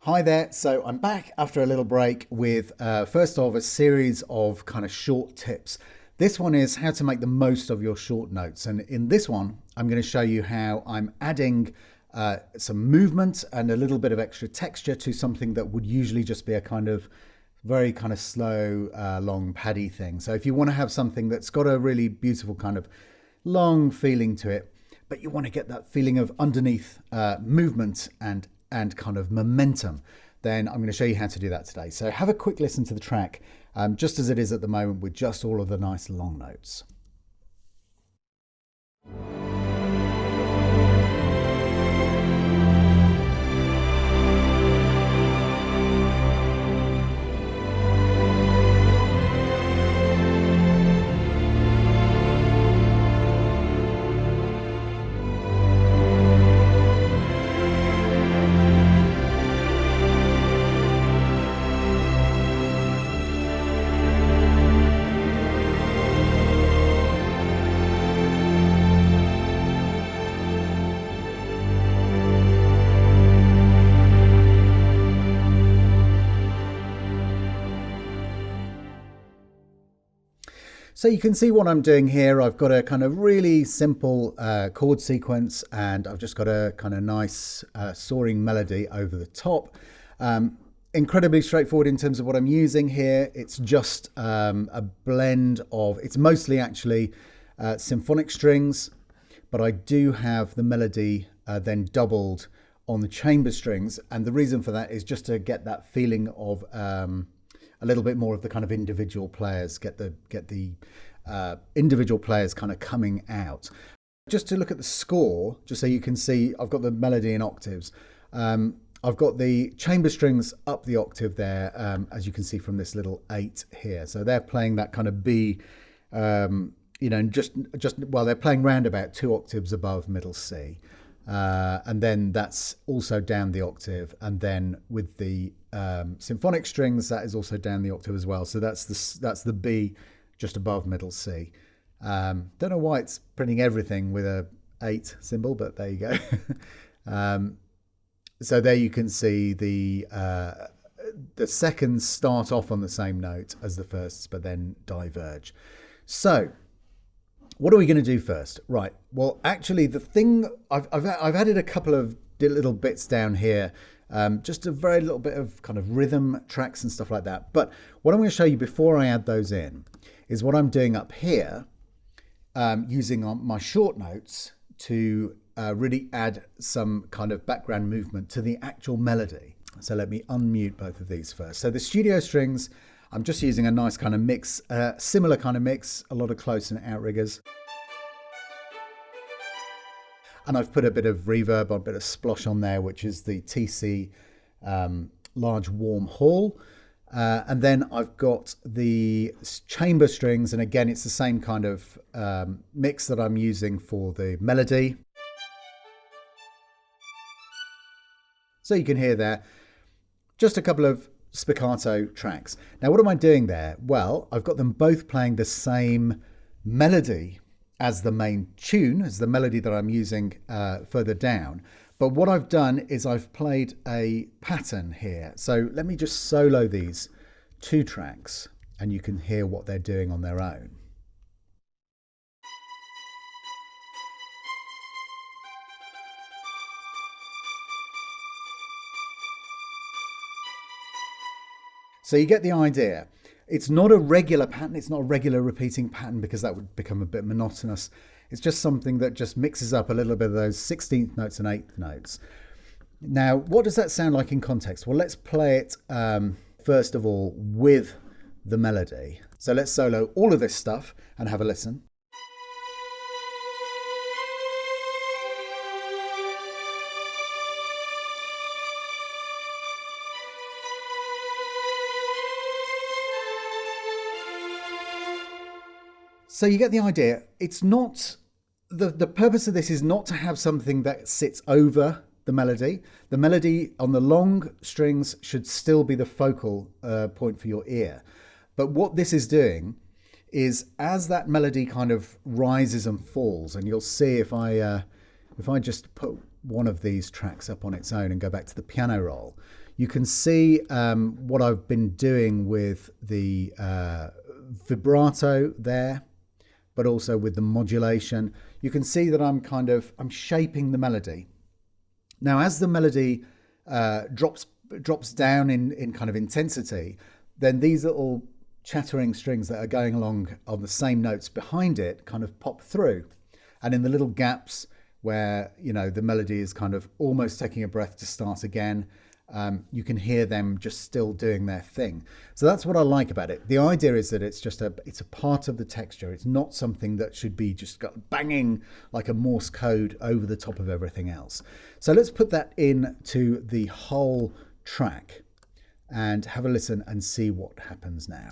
Hi there. So I'm back after a little break with first of a series of kind of short tips. This one is how to make the most of your short notes. And in this one, I'm going to show you how I'm adding some movement and a little bit of extra texture to something that would usually just be a kind of very kind of slow, long paddy thing. So if you want to have something that's got a really beautiful kind of long feeling to it, but you want to get that feeling of underneath movement and kind of momentum, then I'm going to show you how to do that today. So have a quick listen to the track, just as it is at the moment with just all of the nice long notes. So you can see what I'm doing here. I've got a kind of really simple chord sequence, and I've just got a kind of nice soaring melody over the top. Incredibly straightforward in terms of what I'm using here. It's just a blend of, it's mostly actually symphonic strings, but I do have the melody then doubled on the chamber strings. And the reason for that is just to get that feeling of a little bit more of the kind of individual players, get the individual players kind of coming out. Just to look at the score, just so you can see, I've got the melody in octaves. I've got the chamber strings up the octave there, as you can see from this little 8 here. So they're playing that kind of B, well, they're playing round about 2 octaves above middle C. And then that's also down the octave, and then with the symphonic strings, that is also down the octave as well. So that's the B just above middle C. Don't know why it's printing everything with a 8 symbol, but there you go. So there you can see the seconds start off on the same note as the firsts, but then diverge. So what are we going to do first? Right. Well, actually, the thing I've added a couple of little bits down here, just a very little bit of kind of rhythm tracks and stuff like that. But what I'm going to show you before I add those in is what I'm doing up here, using my short notes to really add some kind of background movement to the actual melody. So let me unmute both of these first. So the studio strings, I'm just using a nice kind of mix, similar kind of mix, a lot of close and outriggers. And I've put a bit of reverb, a bit of splosh on there, which is the TC large warm hall. And then I've got the chamber strings. And again, it's the same kind of mix that I'm using for the melody. So you can hear there just a couple of spiccato tracks. Now, what am I doing there? Well, I've got them both playing the same melody as the main tune, as the melody that I'm using further down. But what I've done is I've played a pattern here. So let me just solo these 2 tracks and you can hear what they're doing on their own. So you get the idea. It's not a regular pattern. It's not a regular repeating pattern because that would become a bit monotonous. It's just something that just mixes up a little bit of those 16th notes and 8th notes. Now, what does that sound like in context? Well, let's play it first of all with the melody. So let's solo all of this stuff and have a listen. So you get the idea. It's not, the purpose of this is not to have something that sits over the melody. The melody on the long strings should still be the focal point for your ear. But what this is doing is as that melody kind of rises and falls, and you'll see if I just put one of these tracks up on its own and go back to the piano roll, you can see what I've been doing with the vibrato there, but also with the modulation. You can see that I'm shaping the melody. Now, as the melody drops down in kind of intensity, then these little chattering strings that are going along on the same notes behind it kind of pop through. And in the little gaps where, the melody is kind of almost taking a breath to start again, you can hear them just still doing their thing. So that's what I like about it. The idea is that it's a part of the texture. It's not something that should be just banging like a Morse code over the top of everything else. So let's put that into the whole track and have a listen and see what happens now.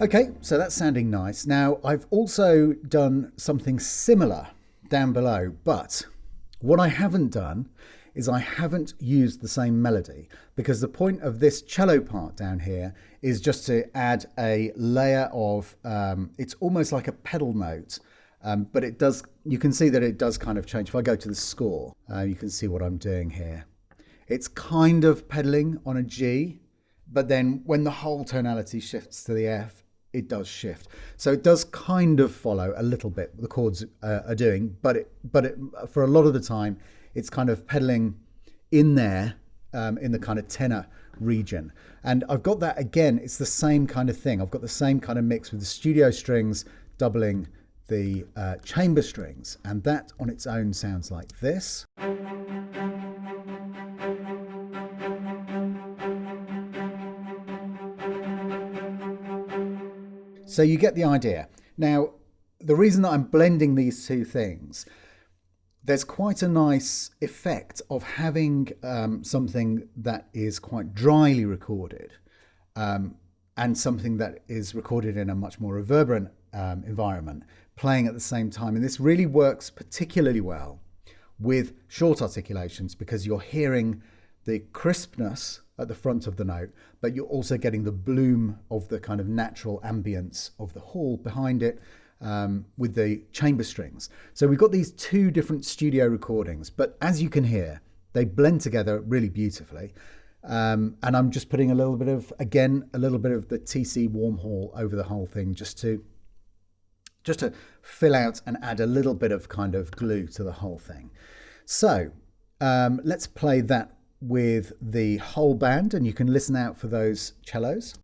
Okay, so that's sounding nice. Now, I've also done something similar down below, but what I haven't done is I haven't used the same melody, because the point of this cello part down here is just to add a layer of, it's almost like a pedal note, but you can see that it does kind of change. If I go to the score, you can see what I'm doing here. It's kind of pedaling on a G, but then when the whole tonality shifts to the F, it does shift. So it does kind of follow a little bit the chords are doing, but for a lot of the time, it's kind of pedaling in there in the kind of tenor region. And I've got that again, it's the same kind of thing. I've got the same kind of mix with the studio strings doubling the chamber strings, and that on its own sounds like this. So you get the idea. Now, the reason that I'm blending these two things, there's quite a nice effect of having something that is quite dryly recorded and something that is recorded in a much more reverberant environment playing at the same time. And this really works particularly well with short articulations, because you're hearing the crispness at the front of the note, but you're also getting the bloom of the kind of natural ambience of the hall behind it with the chamber strings. So we've got these two different studio recordings, but as you can hear, they blend together really beautifully. And I'm just putting a little bit of the TC Warmhall over the whole thing, just to fill out and add a little bit of kind of glue to the whole thing. So let's play that with the whole band, and you can listen out for those cellos.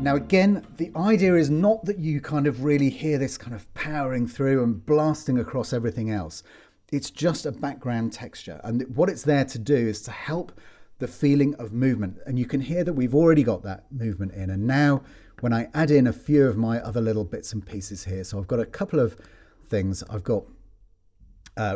Now again, the idea is not that you kind of really hear this kind of powering through and blasting across everything else. It's just a background texture, and what it's there to do is to help the feeling of movement. And you can hear that we've already got that movement in. And now when I add in a few of my other little bits and pieces here, so I've got a couple of things. I've got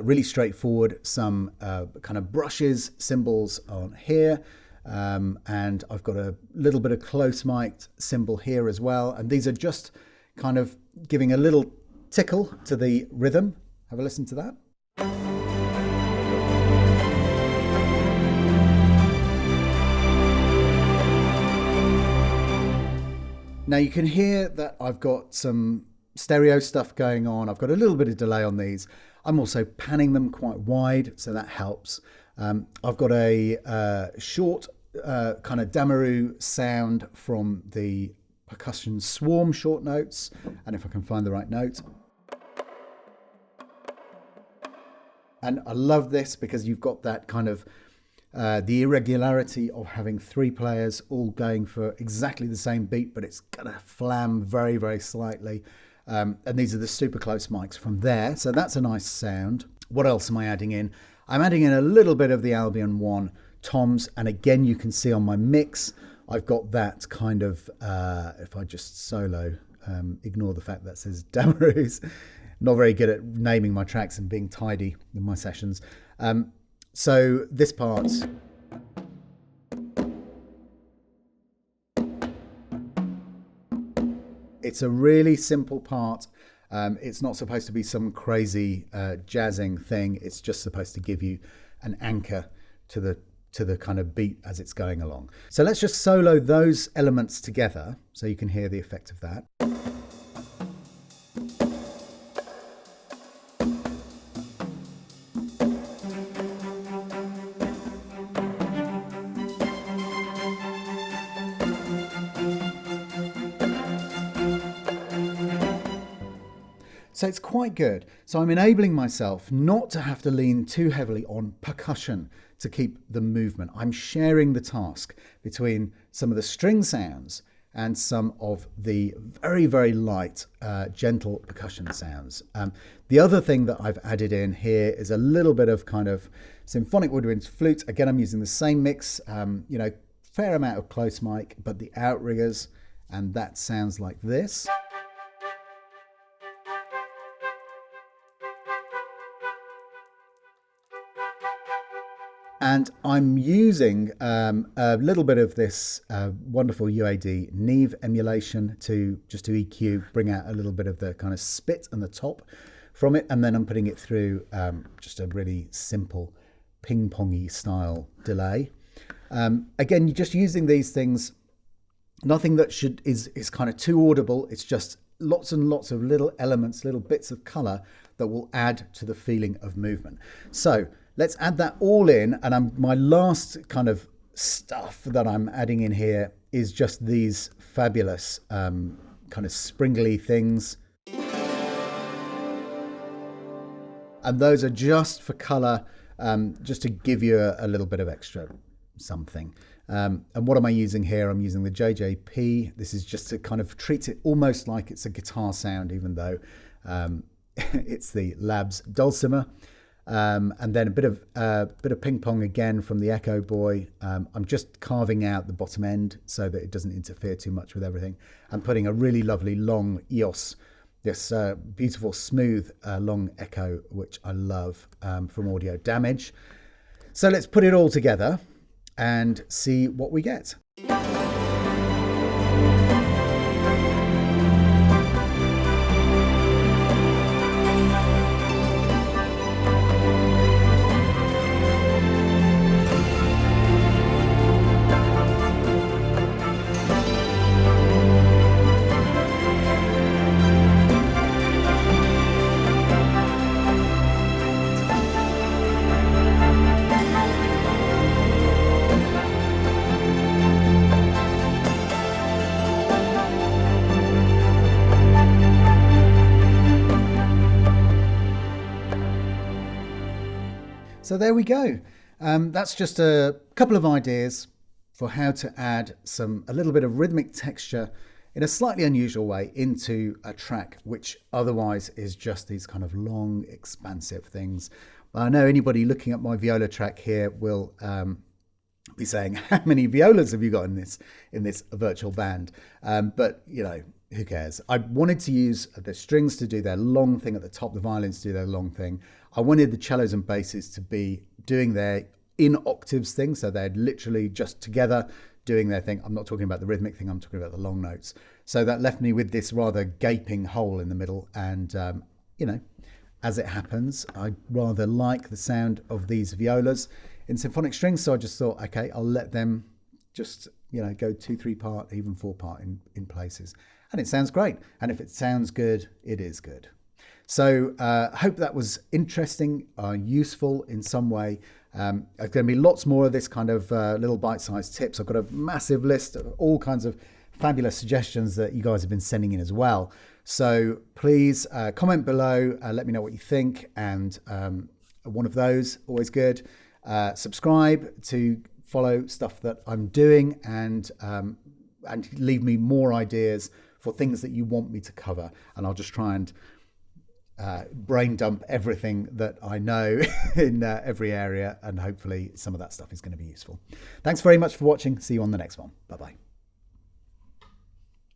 really straightforward, some kind of brushes, cymbals on here, and I've got a little bit of close mic'd cymbal here as well. And these are just kind of giving a little tickle to the rhythm. Have a listen to that. Now you can hear that I've got some stereo stuff going on. I've got a little bit of delay on these. I'm also panning them quite wide, so that helps. I've got a short kind of Damaru sound from the percussion Swarm short notes, and if I can find the right note. And I love this because you've got that kind of the irregularity of having three players all going for exactly the same beat, but it's gonna flam very, very slightly. And these are the super close mics from there. So that's a nice sound. What else am I adding in? I'm adding in a little bit of the Albion One toms. And again, you can see on my mix, I've got that kind of, if I just solo, ignore the fact that says Damaru's. Not very good at naming my tracks and being tidy in my sessions. So this part, It's a really simple part. It's not supposed to be some crazy jazzing thing. It's just supposed to give you an anchor to the kind of beat as it's going along. So let's just solo those elements together so you can hear the effect of that. So it's quite good. So I'm enabling myself not to have to lean too heavily on percussion to keep the movement. I'm sharing the task between some of the string sounds and some of the very, very light, gentle percussion sounds. The other thing that I've added in here is a little bit of kind of symphonic woodwind flute. Again, I'm using the same mix, fair amount of close mic, but the outriggers, and that sounds like this. And I'm using a little bit of this wonderful UAD Neve emulation to EQ, bring out a little bit of the kind of spit and the top from it. And then I'm putting it through just a really simple ping-pongy style delay. Again, you're just using these things, nothing that is kind of too audible. It's just lots and lots of little elements, little bits of color that will add to the feeling of movement. So let's add that all in, and my last kind of stuff that I'm adding in here is just these fabulous kind of springly things. And those are just for colour, just to give you a little bit of extra something. And what am I using here? I'm using the JJP. This is just to kind of treat it almost like it's a guitar sound, even though it's the Labs Dulcimer. And then a bit of ping pong again from the Echo Boy. I'm just carving out the bottom end so that it doesn't interfere too much with everything. I'm putting a really lovely long EOS, this beautiful smooth long echo, which I love, from Audio Damage. So let's put it all together and see what we get. So there we go. That's just a couple of ideas for how to add a little bit of rhythmic texture in a slightly unusual way into a track which otherwise is just these kind of long, expansive things. I know anybody looking at my viola track here will be saying, how many violas have you got in this virtual band? But who cares? I wanted to use the strings to do their long thing at the top, the violins to do their long thing. I wanted the cellos and basses to be doing their in octaves thing, so they're literally just together doing their thing. I'm not talking about the rhythmic thing, I'm talking about the long notes. So that left me with this rather gaping hole in the middle, and as it happens, I rather like the sound of these violas in symphonic strings, so I just thought, okay, I'll let them just go 2-3 part, even 4 part in places, and it sounds great. And if it sounds good, it is good. So I hope that was interesting, useful in some way. There's going to be lots more of this kind of little bite-sized tips. I've got a massive list of all kinds of fabulous suggestions that you guys have been sending in as well. So please comment below, let me know what you think, and one of those, always good. Subscribe to follow stuff that I'm doing, and leave me more ideas for things that you want me to cover, and I'll just try and brain dump everything that I know in every area, and hopefully some of that stuff is going to be useful. Thanks very much for watching. See you on the next one. Bye bye.